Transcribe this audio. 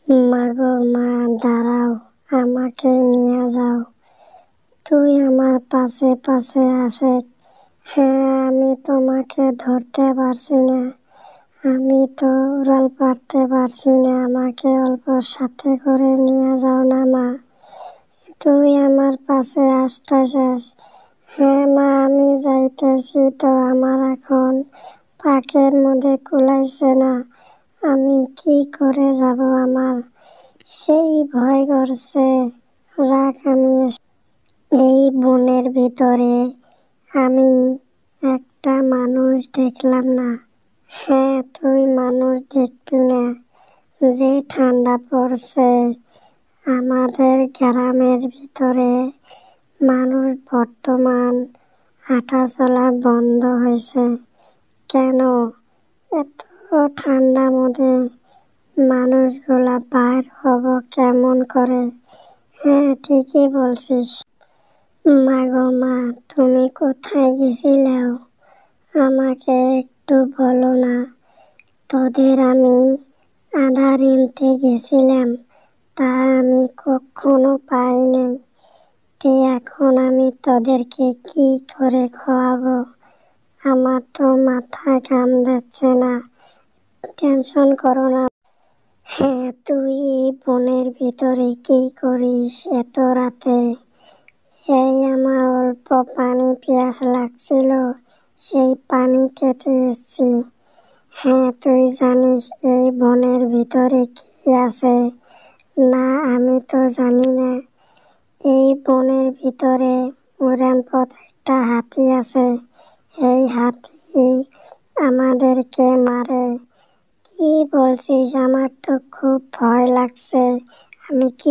মাগো মা, দাঁড়াও, আমাকে নিয়ে যাও। তুই আমার পাশে পাশে আসে। হ্যাঁ, আমি তোমাকে ধরতে পারছি না। আমি তো উড়াল পারতে পারছি না। আমাকে অল্প সাথে করে নিয়ে যাও না মা। তুই আমার পাশে আসতেছিস? হ্যাঁ মা, আমি যাইতেছি তো। আমার এখন পাকের মধ্যে কুলাইছে না। আমি কি করে যাব? আমার সেই ভয় করছে। রাখ, আমি এই বনের ভিতরে আমি একটা মানুষ দেখলাম না। হ্যাঁ, তুই মানুষ দেখবি না? যে ঠান্ডা পড়ছে আমাদের গ্রামের ভিতরে, মানুষ বর্তমান হাঁটা চলা বন্ধ হয়েছে। কেন এত ঠান্ডার মধ্যে মানুষগুলা বাইর হব কেমন করে? হ্যাঁ, ঠিকই বলছিস। মাগো মা, তুমি কোথায় গেছিলাও? আমাকে একটু বলো না। তোদের আমি আধার আনতে গেছিলাম, তা আমি কখনো পাই নাই। তে এখন আমি তোদেরকে কি করে খাওয়াবো? আমার তো মাথায় ঘাম দিচ্ছে না। টেনশন করো না। হ্যাঁ, তুই এই বনের ভিতরে কি করিস এত রাতে? এই আমার অল্প পানি পিয়াস লাগছিল, সেই পানি খেতে এসেছি। হ্যাঁ, তুই জানিস এই বনের ভিতরে কি আছে? না, আমি তো জানি না। এই বনের ভিতরে উড়ানপথ একটা হাতি আছে। এই হাতি আমাদেরকে মারে। কি বলছিস? আমার তো খুব ভয় লাগছে। আমি কি